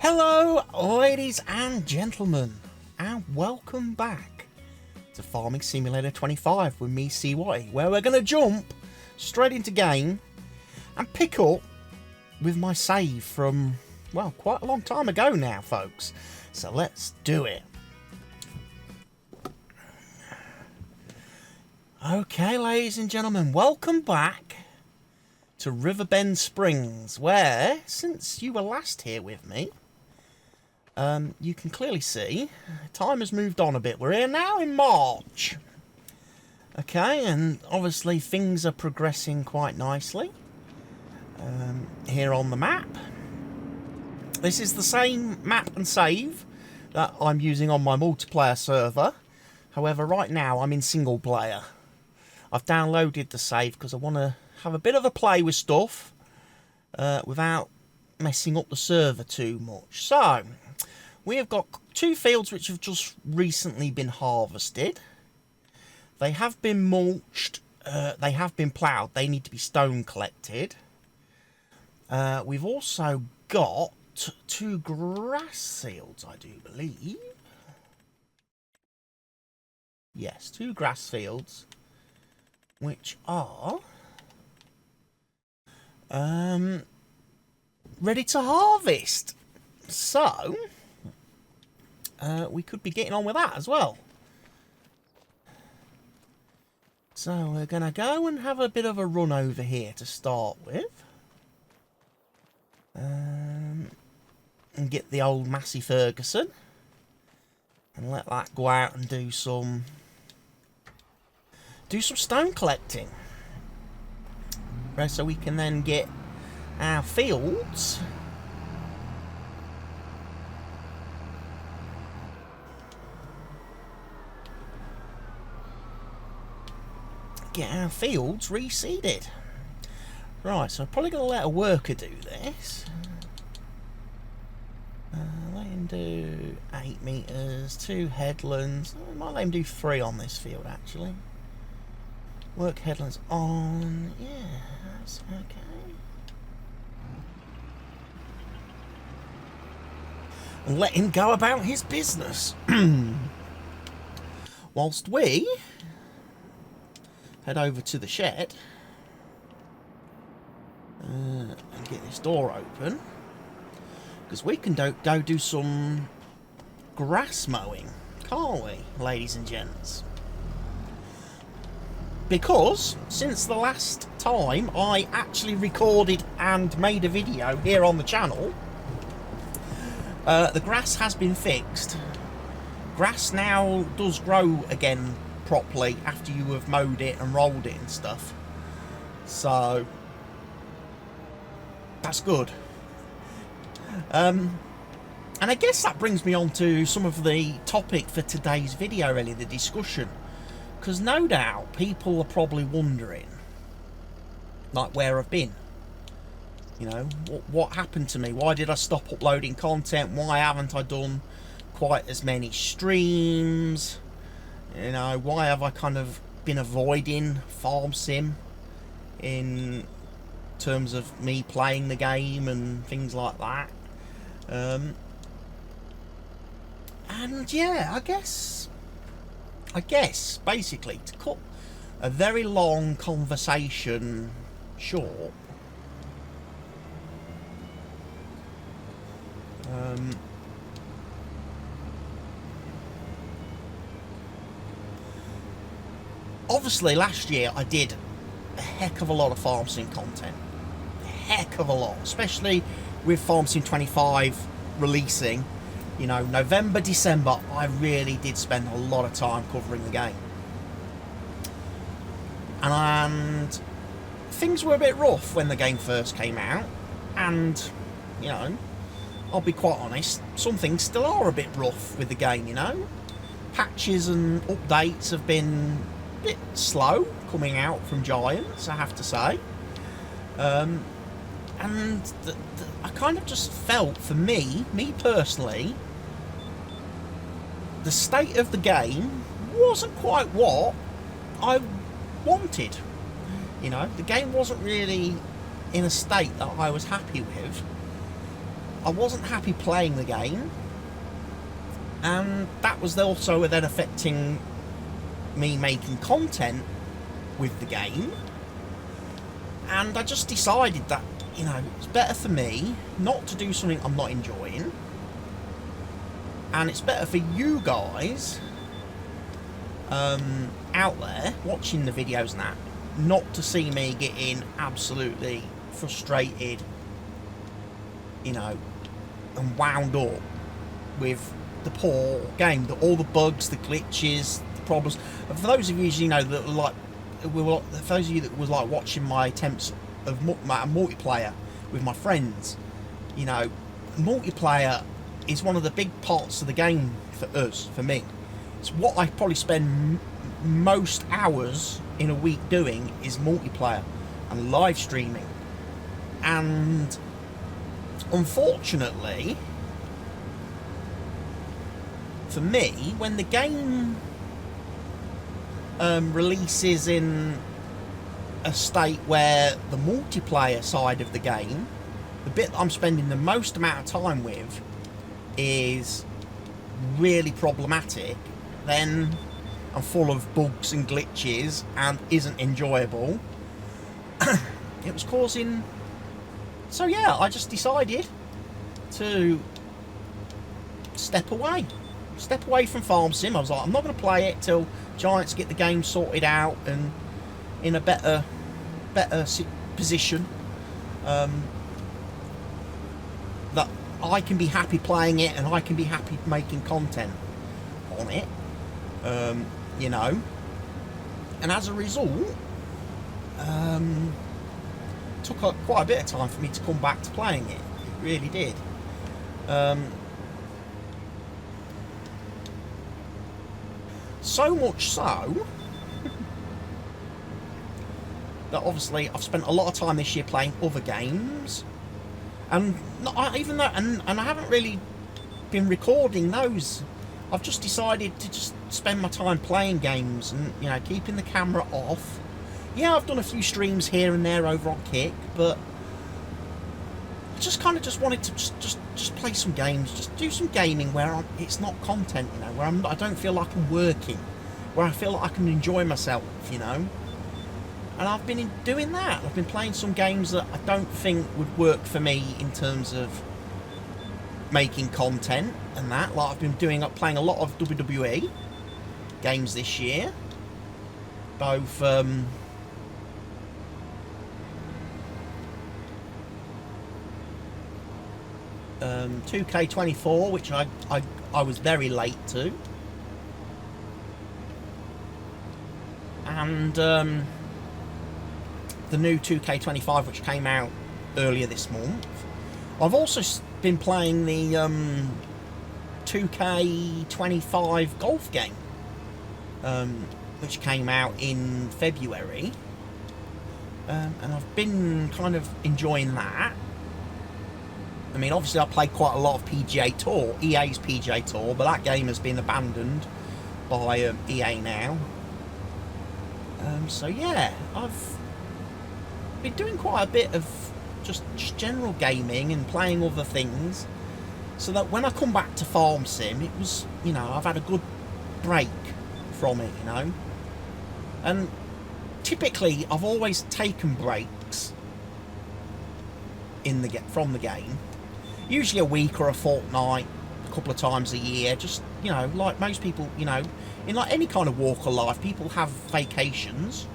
Hello, ladies and gentlemen, and welcome back to Farming Simulator 25 with me, CWATTY, where we're going to jump straight into game and pick up with my save from, well, quite a long time ago now, folks. So let's do it. Okay, ladies and gentlemen, welcome back to Riverbend Springs, where, since you were last here with me, you can clearly see time has moved on a bit. We're here now in March. Okay, and obviously things are progressing quite nicely here on the map. This is the same map and save that I'm using on my multiplayer server. However, right now I'm in single player. I've downloaded the save because I want to have a bit of a play with stuff without messing up the server too much. So, we have got two fields which have just recently been harvested. They have been mulched, they have been ploughed, they need to be stone collected. We've also got two grass fields, I do believe. Yes, two grass fields, which are ready to harvest. So we could be getting on with that as well. So we're gonna go and have a bit of a run over here to start with, and get the old Massey Ferguson and let that go out and do some stone collecting, right, so we can then get our fields reseeded. Right, so I'm probably going to let a worker do this. Let him do 8 metres, 2 headlands. I might let him do 3 on this field actually. Work headlands on, yeah, that's okay. And let him go about his business. Whilst we head over to the shed and get this door open, because we can go do some grass mowing, can't we, ladies and gents? Because since the last time I actually recorded and made a video here on the channel, the grass has been fixed. Grass now does grow again properly after you have mowed it and rolled it and stuff. So that's good. And I guess that brings me on to some of the topic for today's video, really, the discussion. Because no doubt people are probably wondering, like, where I've been. You know, what happened to me? Why did I stop uploading content? Why haven't I done quite as many streams? You know, why have I kind of been avoiding Farm Sim in terms of me playing the game and things like that? And yeah, I guess basically, to cut a very long conversation short, obviously last year I did a heck of a lot of Farm Sim content, a heck of a lot, especially with Farm Sim 25 releasing. You know, November, December, I really did spend a lot of time covering the game. And things were a bit rough when the game first came out. And, you know, I'll be quite honest, some things still are a bit rough with the game, you know. Patches and updates have been a bit slow coming out from Giants, I have to say. And I kind of just felt, for me personally, the state of the game wasn't quite what I wanted. You know, the game wasn't really in a state that I was happy with. I wasn't happy playing the game, and that was also then affecting me making content with the game. And I just decided that, you know, it's better for me not to do something I'm not enjoying, and it's better for you guys out there watching the videos and that, not to see me getting absolutely frustrated, you know, and wound up with the poor game, all the bugs, the glitches, the problems. And for those of you, you know, that like, for those of you that was like watching my attempts of multiplayer with my friends, you know, multiplayer is one of the big parts of the game for us, for me. It's what I probably spend most hours in a week doing, is multiplayer and live streaming. And unfortunately for me, when the game releases in a state where the multiplayer side of the game, the bit that I'm spending the most amount of time with, is really problematic, then I'm full of bugs and glitches and isn't enjoyable. It was causing... So yeah, I just decided to step away from Farm Sim. I was like, I'm not going to play it till Giants get the game sorted out and in a better position, that I can be happy playing it and I can be happy making content on it, you know. And as a result, took quite a bit of time for me to come back to playing it. It really did. So much so that obviously I've spent a lot of time this year playing other games, and even though and I haven't really been recording those. I've just decided to just spend my time playing games and, you know, keeping the camera off. Yeah, I've done a few streams here and there over on Kick, but I just kind of just wanted to just play some games, just do some gaming where it's not content, you know, where I don't feel like I'm working, where I feel like I can enjoy myself, you know. And I've been doing that. I've been playing some games that I don't think would work for me in terms of making content and that. Like, I've been playing a lot of WWE games this year, both 2K24, which I was very late to, and the new 2K25, which came out earlier this month. I've also been playing the 2K25 golf game, which came out in February, and I've been kind of enjoying that. I mean, obviously I played quite a lot of PGA Tour, EA's PGA Tour, but that game has been abandoned by EA now. So yeah, I've been doing quite a bit of just general gaming and playing other things, so that when I come back to Farm Sim, it was, you know, I've had a good break from it, you know. And typically I've always taken breaks from the game, usually a week or a fortnight, a couple of times a year, just, you know, like most people, you know, in like any kind of walk of life, people have vacations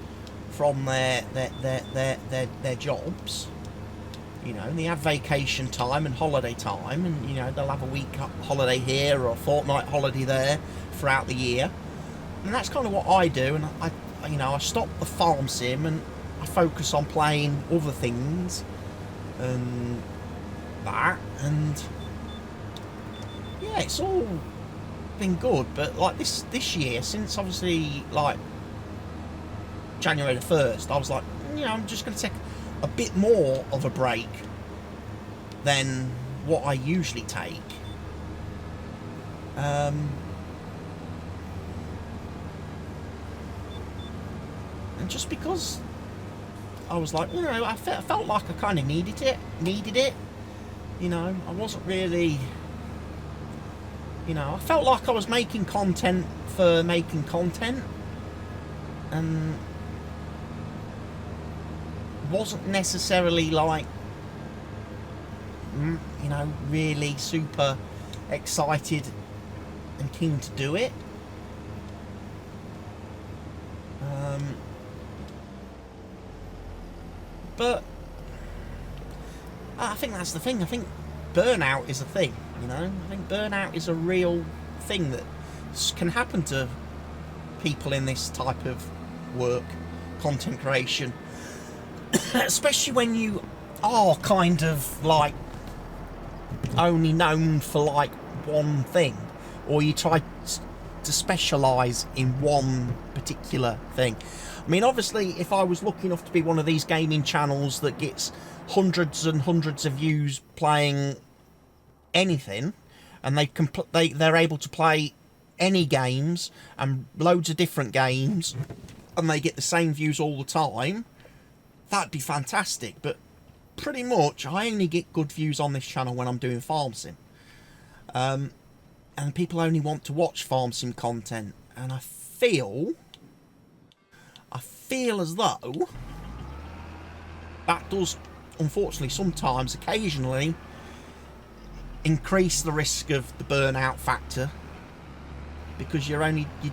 from their jobs, you know, and they have vacation time and holiday time, and, you know, they'll have a week holiday here or a fortnight holiday there throughout the year. And that's kind of what I do, and I you know, I stop the Farm Sim and I focus on playing other things and that, and yeah, it's all been good. But like this year, since obviously like January the 1st, I was like, you know, I'm just going to take a bit more of a break than what I usually take. And just because I was like, you know, I felt like I kind of needed it, You know, I wasn't really... You know, I felt like I was making content for making content. And wasn't necessarily like, you know, really super excited and keen to do it. But I think that's the thing. I think burnout is a thing, you know. I think burnout is a real thing that can happen to people in this type of work, content creation. Especially when you are kind of like only known for like one thing, or you try to specialise in one particular thing. I mean, obviously, if I was lucky enough to be one of these gaming channels that gets hundreds and hundreds of views playing anything, and they're able to play any games and loads of different games, and they get the same views all the time, that'd be fantastic. But pretty much, I only get good views on this channel when I'm doing farm sim. And people only want to watch farm sim content, and I feel as though that does, unfortunately, sometimes, occasionally, increase the risk of the burnout factor, because you're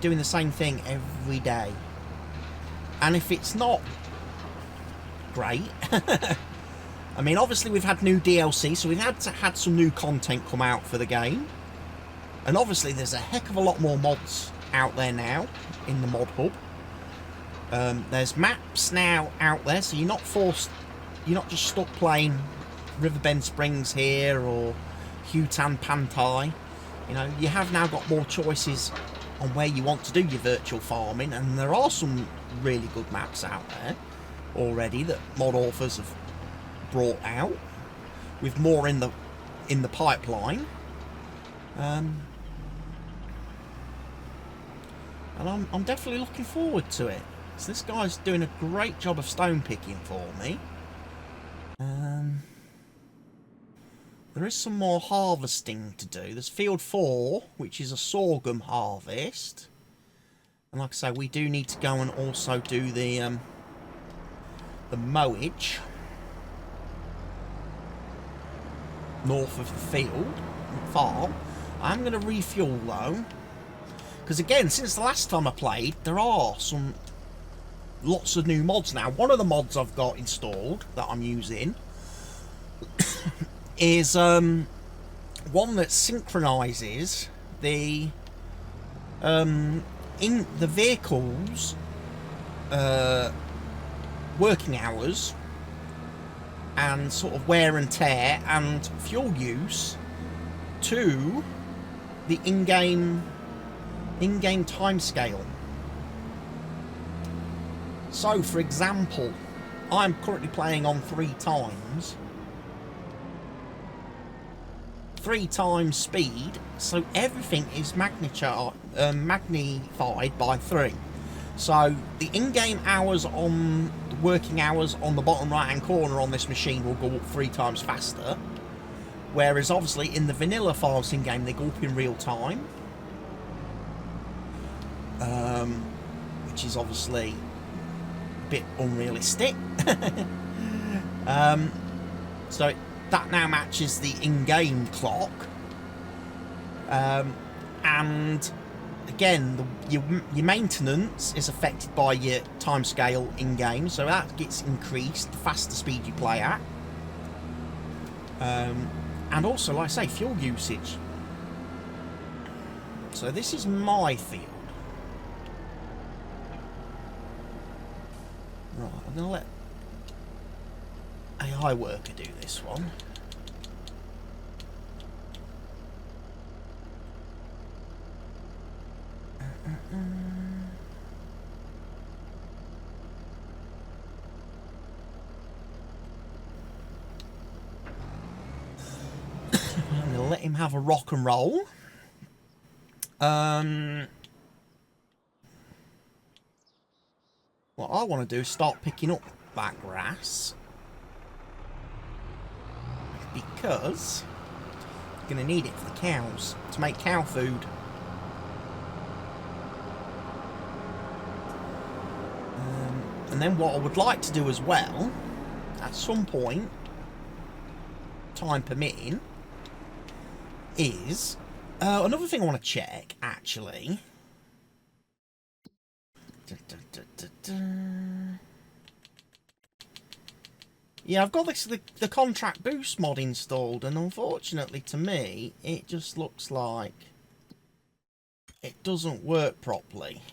doing the same thing every day, and if it's not great, I mean, obviously we've had new DLC, so we've had some new content come out for the game, and obviously there's a heck of a lot more mods out there now in the mod hub. There's maps now out there, so you're not just stuck playing Riverbend Springs here or Hutan Pantai. You know, you have now got more choices on where you want to do your virtual farming, and there are some really good maps out there already that mod authors have brought out, with more in the pipeline. And I'm definitely looking forward to it. So this guy's doing a great job of stone picking for me. There is some more harvesting to do. There's field 4, which is a sorghum harvest. And like I say, we do need to go and also do the mowage north of the field, farm. I'm going to refuel though, because again, since the last time I played, there are lots of new mods now. One of the mods I've got installed that I'm using is one that synchronises the in the vehicle's working hours and sort of wear and tear and fuel use to the in-game timescale. So, for example, I'm currently playing on 3 times speed, so everything is magnified by 3. So the in-game hours on the working hours on the bottom right hand corner on this machine will go up 3 times faster, whereas obviously in the vanilla farm sim game they go up in real time, which is obviously bit unrealistic. So that now matches the in-game clock, and again your maintenance is affected by your timescale in-game, so that gets increased the faster speed you play at, and also, like I say, fuel usage. So this is my field. Right, I'm going to let AI worker do this one. I'm going to let him have a rock and roll. What I want to do is start picking up that grass, because I'm going to need it for the cows, to make cow food. And then what I would like to do as well, at some point, time permitting, is another thing I want to check, actually. Yeah, I've got the contract boost mod installed, and unfortunately to me, it just looks like it doesn't work properly.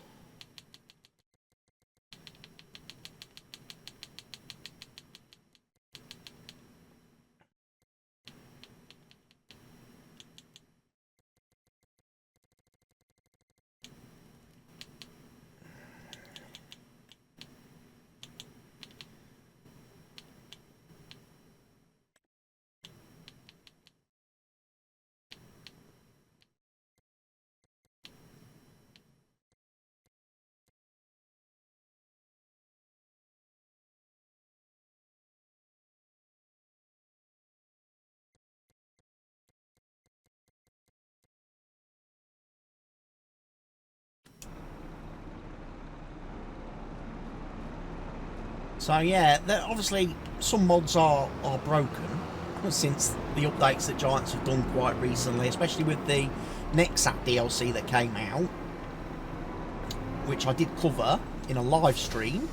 So yeah, obviously some mods are broken since the updates that Giants have done quite recently, especially with the Nexat DLC that came out, which I did cover in a live stream.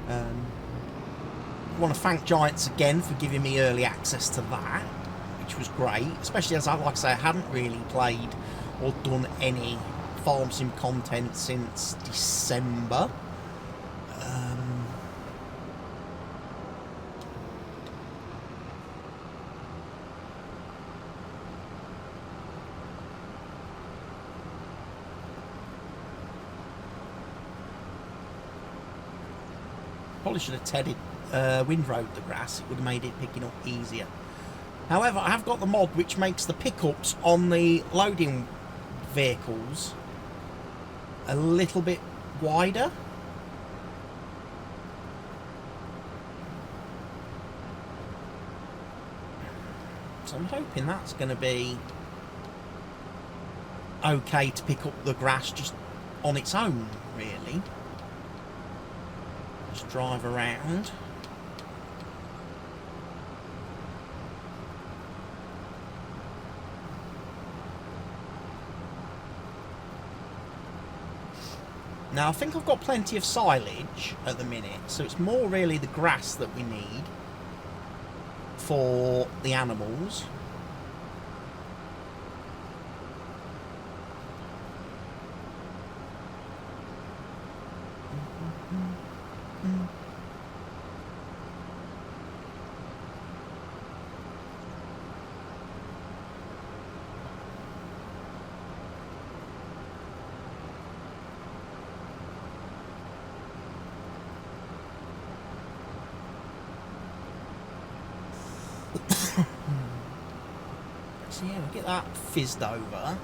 I want to thank Giants again for giving me early access to that, which was great, especially as like I say, I hadn't really played or done any farm sim content since December. Probably should have tedded windrowed the grass. It would have made it picking up easier. However, I have got the mod which makes the pickups on the loading vehicles a little bit wider. So I'm hoping that's going to be okay to pick up the grass just on its own, really. Just drive around. Now I think I've got plenty of silage at the minute, so it's more really the grass that we need for the animals. So yeah, we'll get that fizzed over.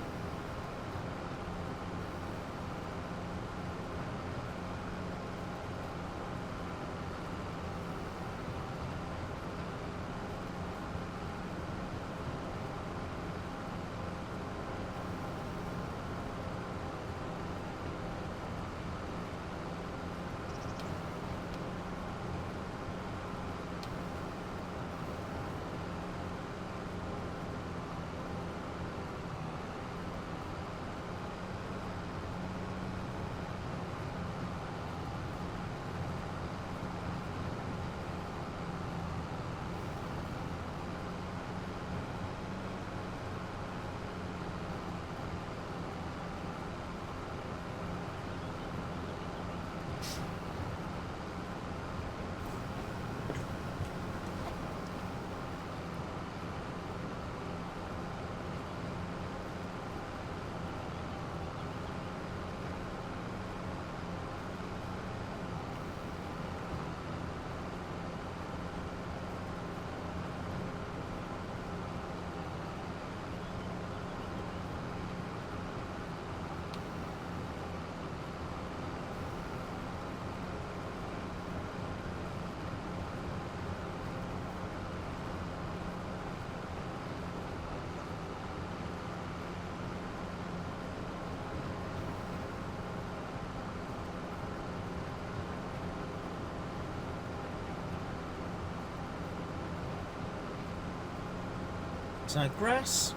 So grass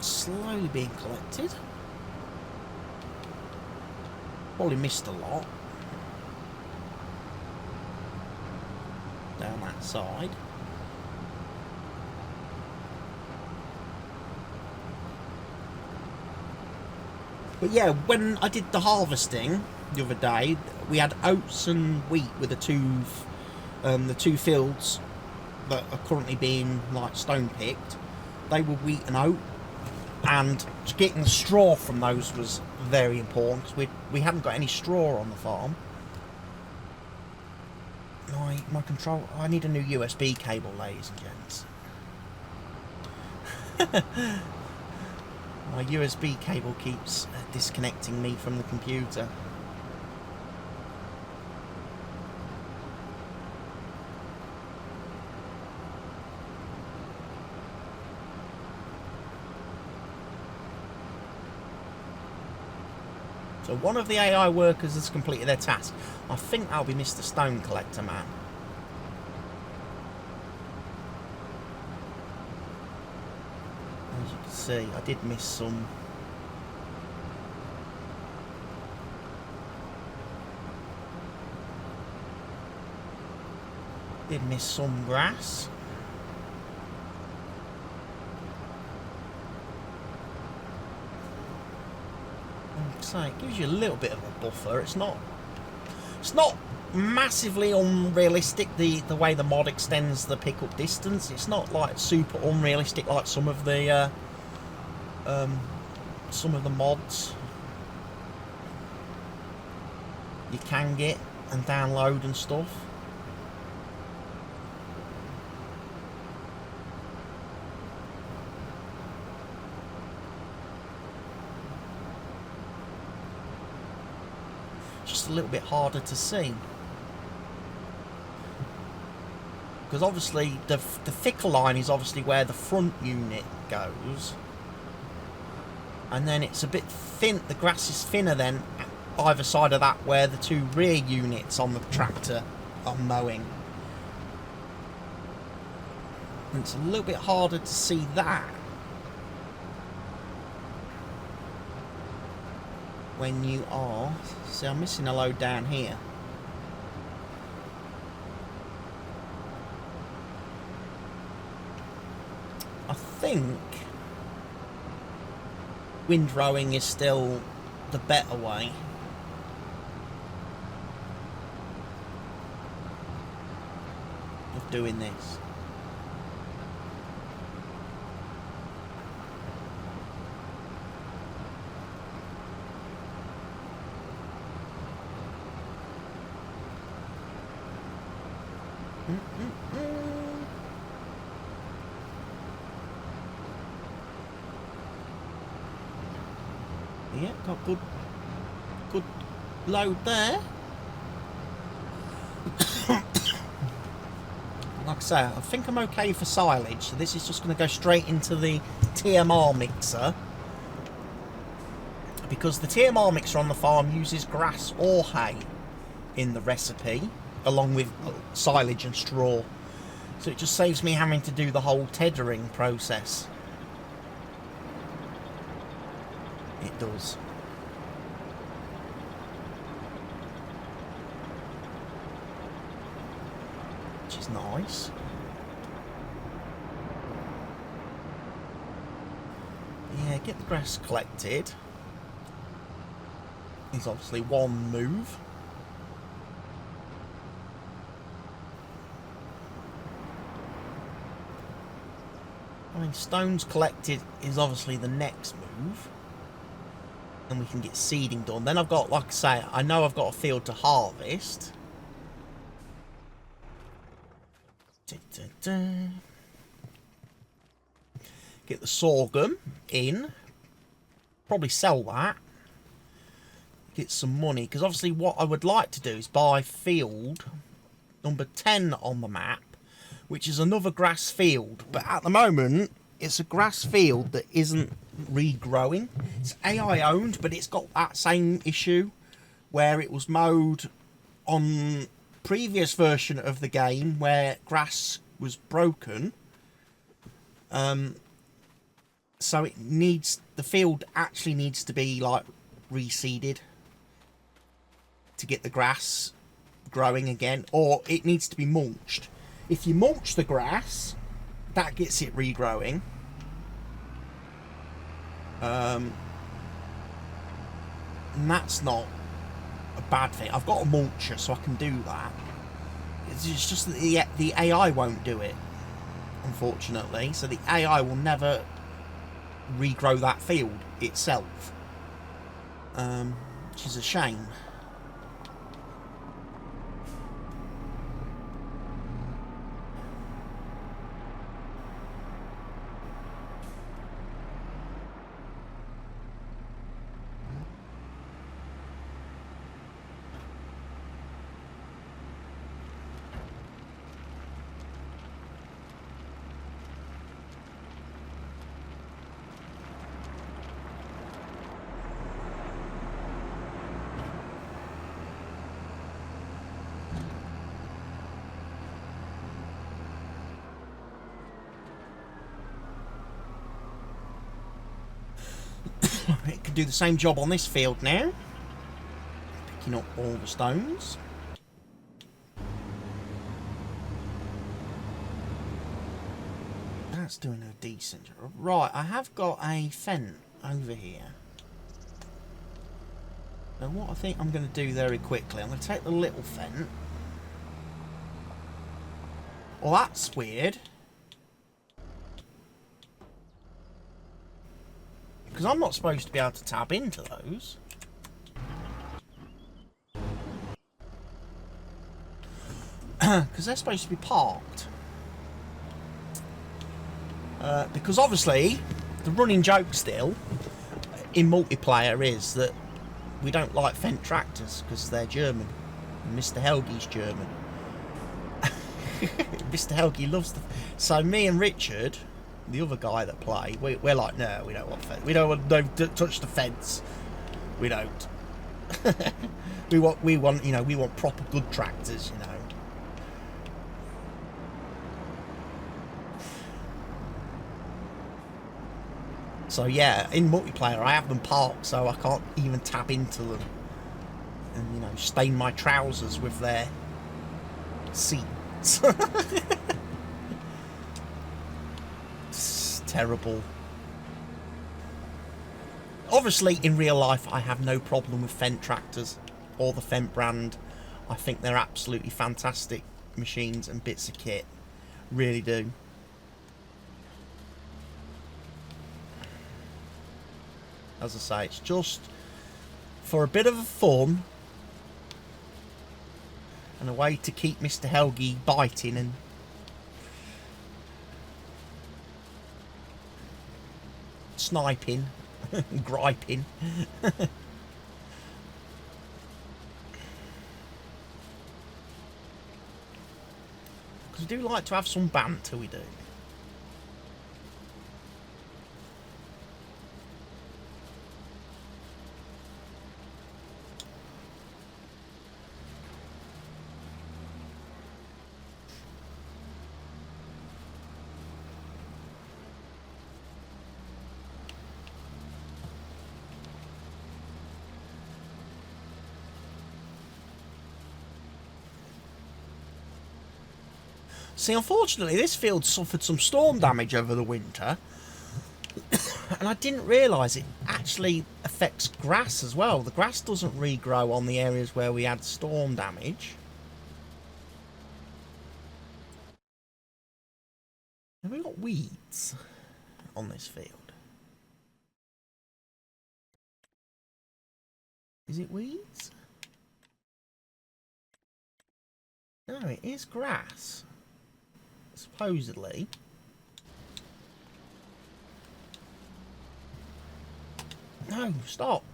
slowly being collected. Probably missed a lot down that side. But yeah, when I did the harvesting the other day, we had oats and wheat with the two fields that are currently being like stone picked. They were wheat and oat, and getting the straw from those was very important because we hadn't got any straw on the farm. My control. I need a new USB cable, ladies and gents. My USB cable keeps disconnecting me from the computer. So one of the AI workers has completed their task. I think that'll be Mr. Stone Collector Man. As you can see, I did miss some. Did miss some grass. So it gives you a little bit of a buffer. It's not massively unrealistic the way the mod extends the pickup distance. It's not like super unrealistic like some of the mods you can get and download and stuff. Just a little bit harder to see because obviously the thicker line is obviously where the front unit goes, and then it's a bit thin. The grass is thinner then either side of that where the two rear units on the tractor are mowing, and it's a little bit harder to see that when you are. See, I'm missing a load down here. I think windrowing is still the better way. Of doing this. Yeah, got good load there. Like I say, I think I'm okay for silage, so this is just going to go straight into the TMR mixer, because the TMR mixer on the farm uses grass or hay in the recipe along with silage and straw, so it just saves me having to do the whole tethering process. It does. Which is nice. Yeah, get the grass collected. Is obviously one move. I mean, stones collected is obviously the next move. And we can get seeding done. Then I've got, like I say, I know I've got a field to harvest. Get the sorghum in. Probably sell that. Get some money. Because obviously what I would like to do is buy field number 10 on the map, which is another grass field. But at the moment, it's a grass field that isn't regrowing. It's AI owned, but it's got that same issue where it was mowed on previous version of the game where grass was broken. So it needs, the field actually needs to be like reseeded to get the grass growing again, or it needs to be mulched. If you mulch the grass, that gets it regrowing. And that's not a bad thing. I've got a mulcher, so I can do that. It's just that the AI won't do it, unfortunately. So the AI will never regrow that field itself, which is a shame. It could do the same job on this field now, picking up all the stones. That's doing a decent job. Right, I have got a fence over here. Now what I think I'm going to do very quickly, I'm going to take the little fence. Well, that's weird. Because I'm not supposed to be able to tap into those. Because they're supposed to be parked. Because obviously, the running joke still in multiplayer is that we don't like Fendt tractors because they're German. And Mr. Helgi's German. Mr. Helgi loves the... So me and Richard, the other guy that play, we're like, no, we don't want fence. We don't want to touch the fence. We don't. we want, you know, we want proper good tractors, you know. So yeah, in multiplayer I have them parked so I can't even tap into them and, you know, stain my trousers with their seats. It's terrible. Obviously, in real life, I have no problem with Fendt tractors or the Fendt brand. I think they're absolutely fantastic machines and bits of kit. Really do. As I say, it's just for a bit of fun and a way to keep Mr. Helgi biting and sniping, griping. Because we do like to have some banter, we do. See, unfortunately, this field suffered some storm damage over the winter, and I didn't realise it actually affects grass as well. The grass doesn't regrow on the areas where we had storm damage. Have we got weeds on this field? Is it weeds? No, it is grass. Supposedly. No, stop.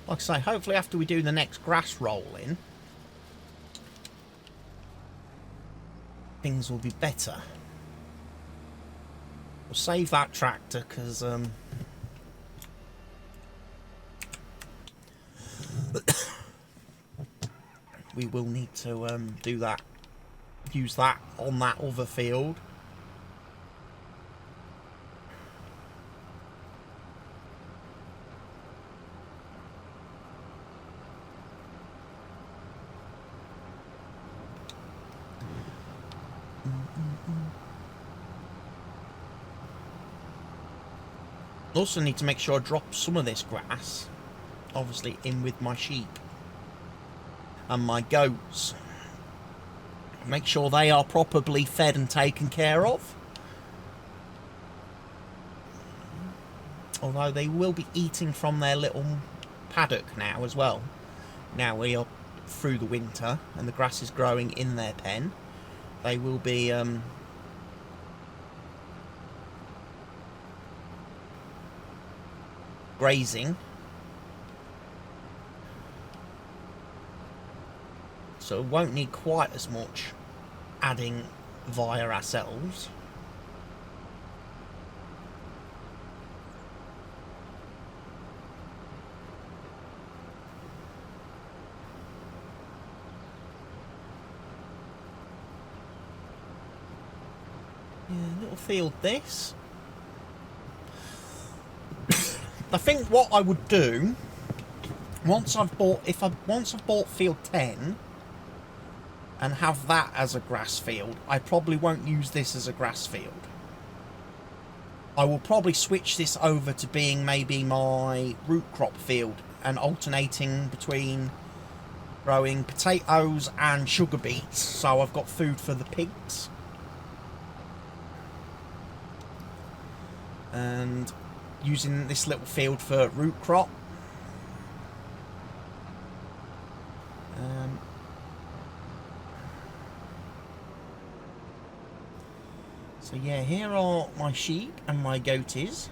Like I say, hopefully after we do the next grass rolling, things will be better. We'll save that tractor because we will need to do that, use that on that other field. Also need to make sure I drop some of this grass, obviously, in with my sheep and my goats. Make sure they are properly fed and taken care of. Although they will be eating from their little paddock now as well. Now we are through the winter and the grass is growing in their pen. They will be grazing, so it won't need quite as much adding via ourselves. Yeah, little field this. I think what I would do once I've bought field 10 and have that as a grass field, I probably won't use this as a grass field. I will probably switch this over to being maybe my root crop field and alternating between growing potatoes and sugar beets, so I've got food for the pigs. And using this little field for root crop. So yeah, here are my sheep and my goaties.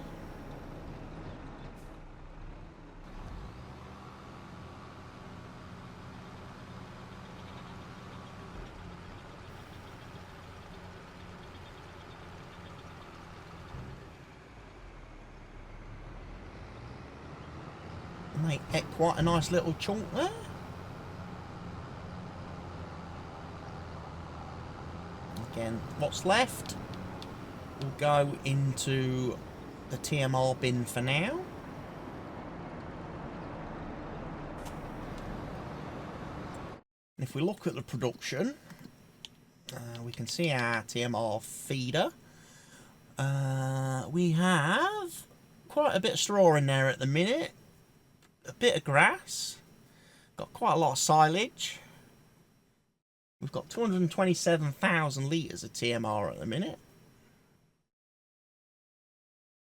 And they ate quite a nice little chunk there. Again, what's left will go into the TMR bin for now. And if we look at the production, we can see our TMR feeder. We have quite a bit of straw in there at the minute, a bit of grass, got quite a lot of silage. We've got 227,000 litres of TMR at the minute.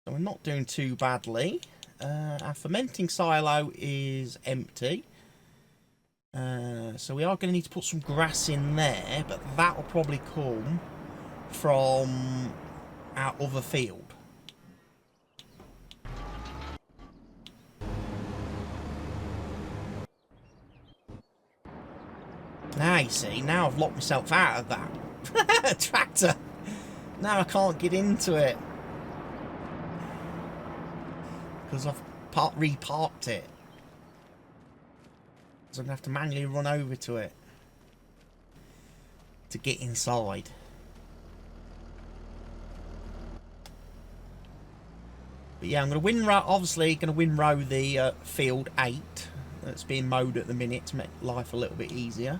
So we're not doing too badly. Our fermenting silo is empty. So we are going to need to put some grass in there, but that will probably come from our other field. Now you see, now I've locked myself out of that tractor. Now I can't get into it because I've reparked it. So I'm going to have to manually run over to it to get inside. But yeah, I'm going to windrow, obviously going to windrow the field 8 that's being mowed at the minute to make life a little bit easier.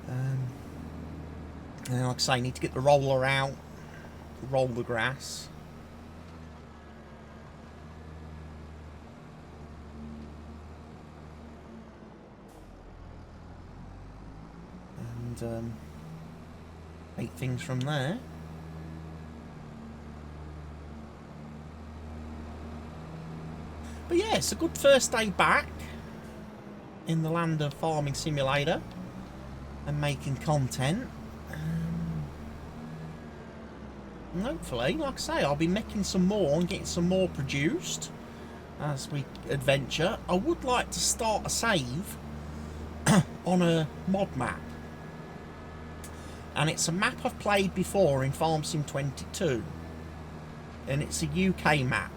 And like I say, I need to get the roller out, roll the grass. And make things from there. yeah, it's a good first day back in the land of Farming Simulator and making content. And hopefully, like I say, I'll be making some more and getting some more produced as we adventure. I would like to start a save on a mod map. And it's a map I've played before in Farm Sim 22. And it's a UK map.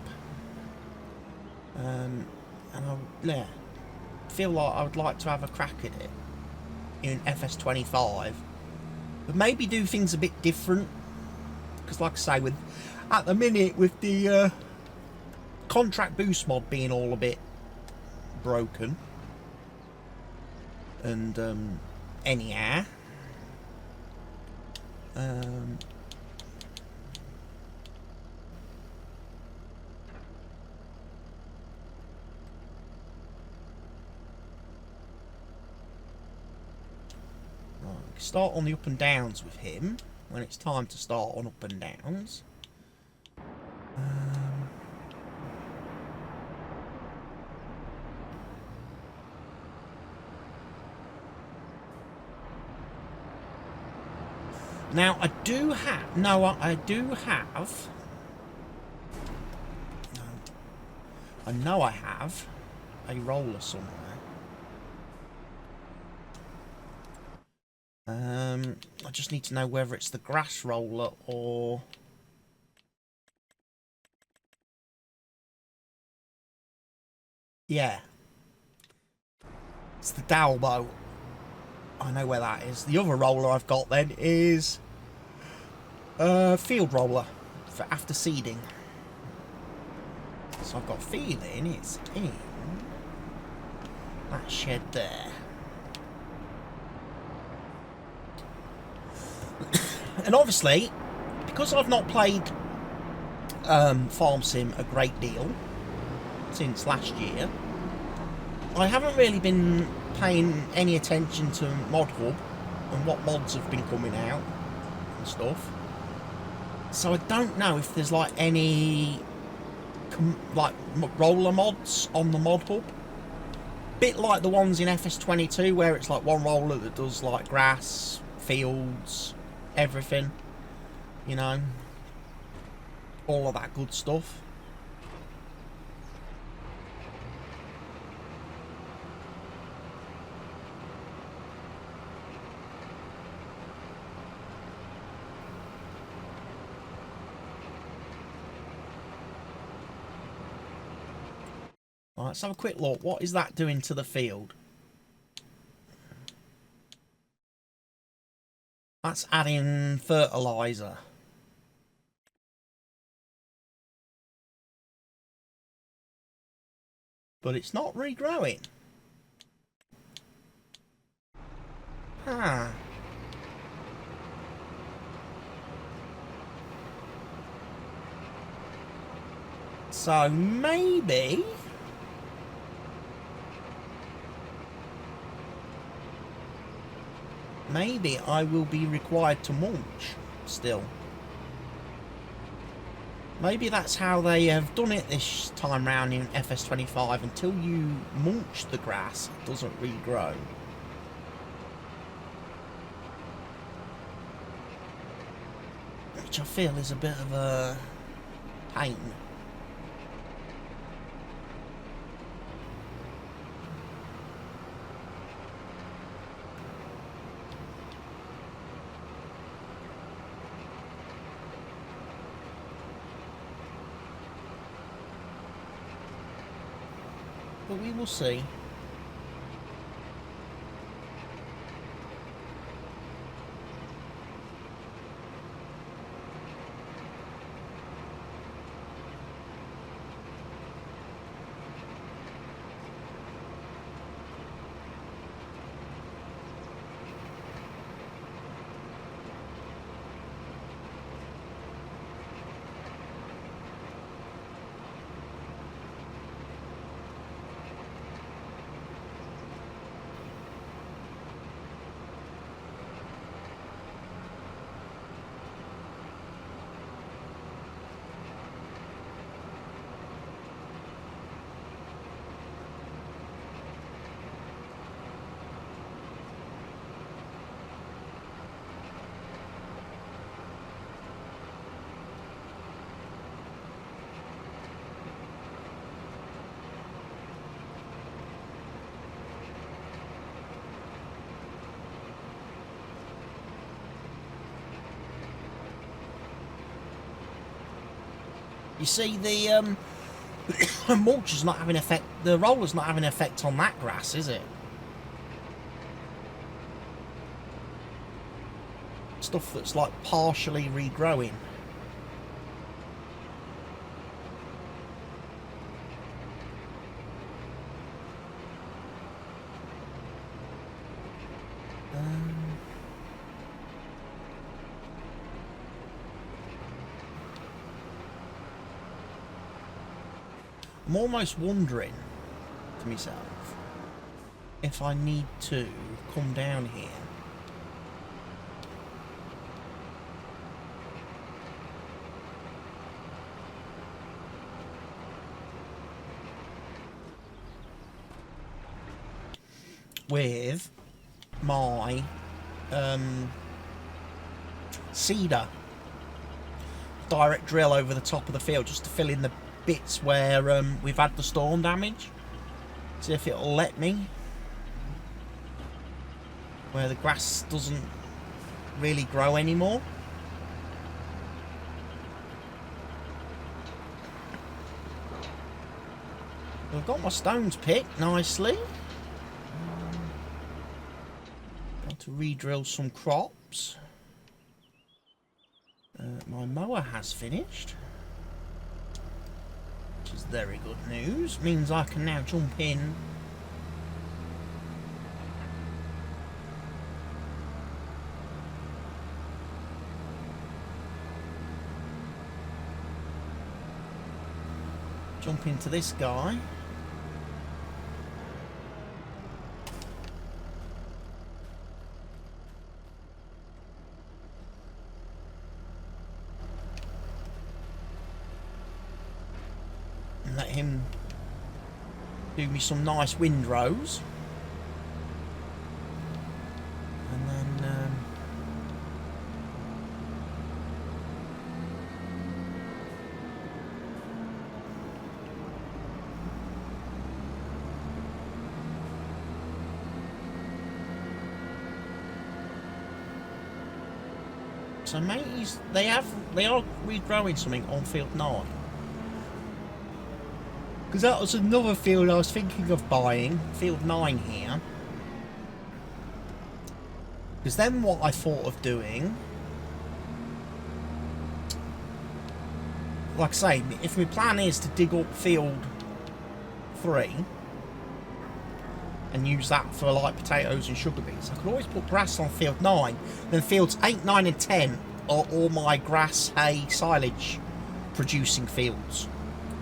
And I feel like I would like to have a crack at it in FS25. But maybe do things a bit different. Because like I say, at the minute with the contract boost mod being all a bit broken. And anyhow. Start on the up and downs with him when it's time to start on up and downs. Now I do have I know I have a roller somewhere. I just need to know whether it's the grass roller or... Yeah. It's the Dalbo. I know where that is. The other roller I've got then is... field roller for after seeding. So I've got a feeling it's in that shed there. And obviously, because I've not played Farm Sim a great deal since last year, I haven't really been paying any attention to Mod Hub and what mods have been coming out and stuff. So I don't know if there's like any like roller mods on the Mod Hub. Bit like the ones in FS22 where it's like one roller that does like grass, fields, everything, you know, all of that good stuff. Right, let's have a quick look. What is that doing to the field? That's adding fertilizer. But it's not regrowing. Huh. So maybe... maybe I will be required to mulch still. Maybe that's how they have done it this time round in FS25. Until you mulch the grass, it doesn't regrow. Which I feel is a bit of a pain. But we will see. You see, the mulch is not having effect. The roller's not having effect on that grass, is it? Stuff that's like partially regrowing. I'm almost wondering to myself if I need to come down here with my seeder direct drill over the top of the field just to fill in the bits where we've had the storm damage. See if it'll let me. Where the grass doesn't really grow anymore. I've got my stones picked nicely. Got to re-drill some crops. My mower has finished, which is very good news. Means I can now jump in into this guy. Let him do me some nice windrows, and then so mateys, they are regrowing something on field 9. Because that was another field I was thinking of buying, field 9 here. Because then what I thought of doing, like I say, if my plan is to dig up field 3 and use that for like potatoes and sugar beets, I could always put grass on field 9. Then fields 8, 9 and 10 are all my grass, hay, silage producing fields.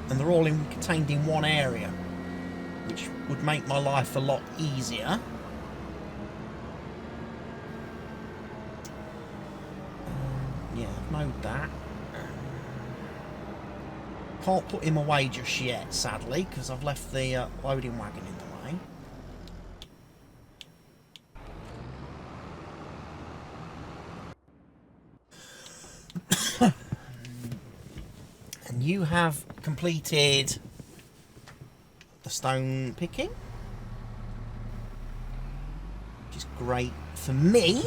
And they're all contained in one area, which would make my life a lot easier. Yeah, I've mowed that. Can't put him away just yet, sadly, because I've left the loading wagon in the way. And you have completed the stone picking, which is great for me.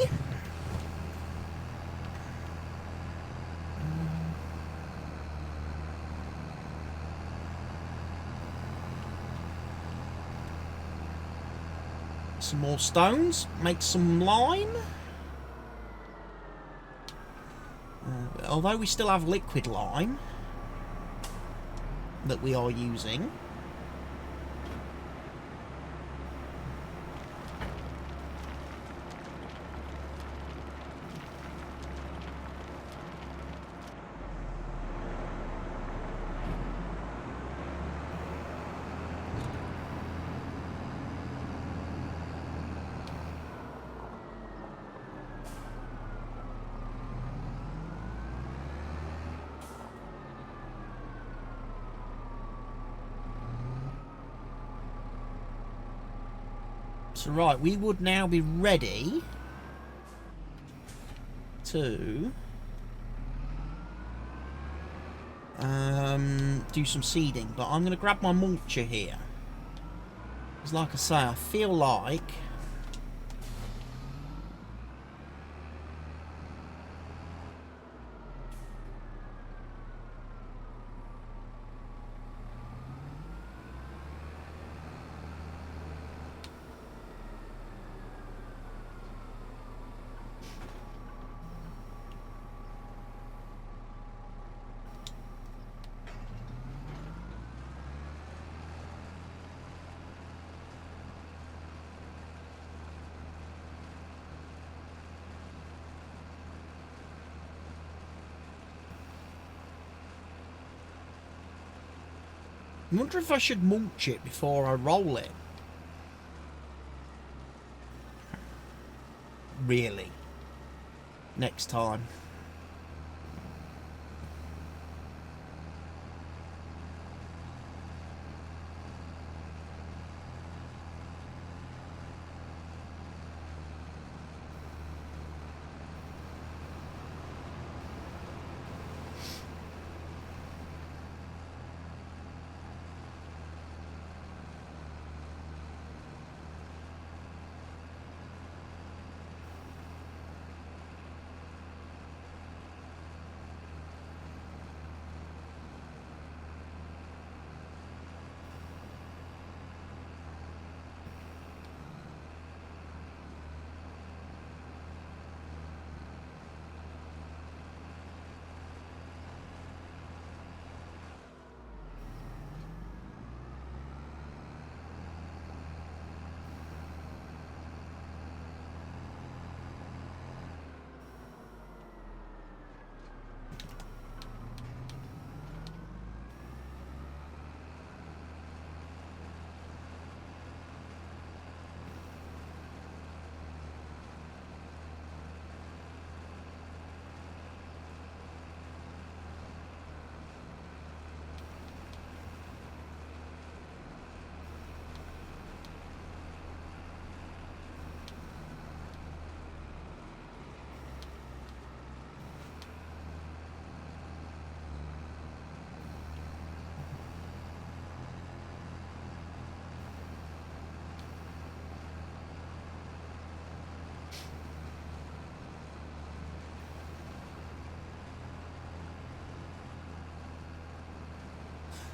Some more stones, make some lime. Although we still have liquid lime that we are using. So right, we would now be ready to do some seeding, but I'm going to grab my mulcher here. Because like I say, I feel like I wonder if I should mulch it before I roll it. Really. Next time.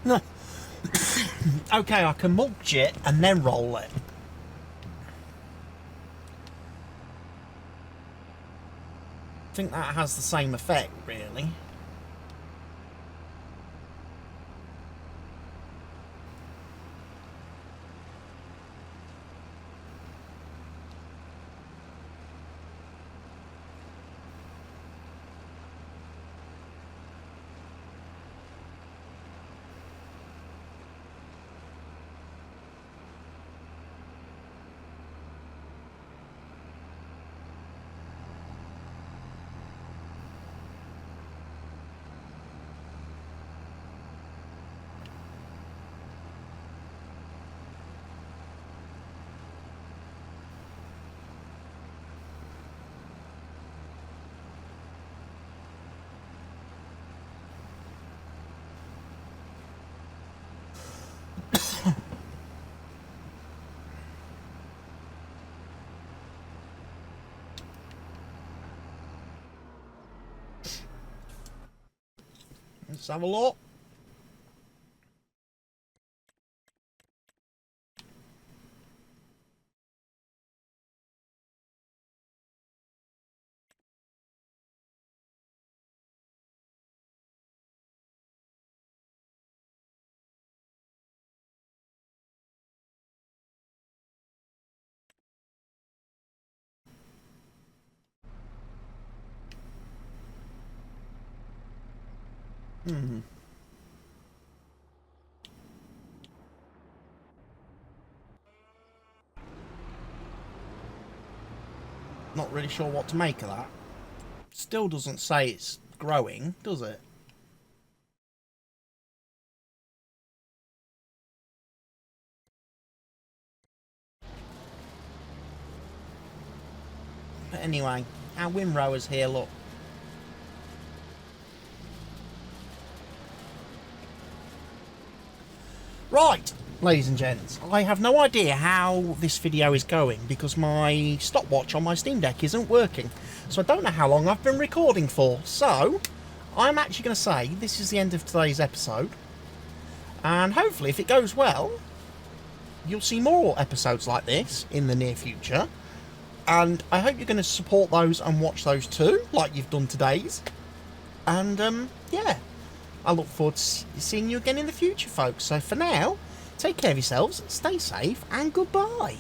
No. Okay, I can mulch it and then roll it. I think that has the same effect, really. Let's have a look. Not really sure what to make of that. Still doesn't say it's growing, does it? But anyway, our windrower's here, look. Right, ladies and gents, I have no idea how this video is going because my stopwatch on my Steam Deck isn't working. So I don't know how long I've been recording for. So, I'm actually going to say this is the end of today's episode. And hopefully, if it goes well, you'll see more episodes like this in the near future. And I hope you're going to support those and watch those too, like you've done today's. And, yeah. I look forward to seeing you again in the future, folks. So for now, take care of yourselves, stay safe, and goodbye.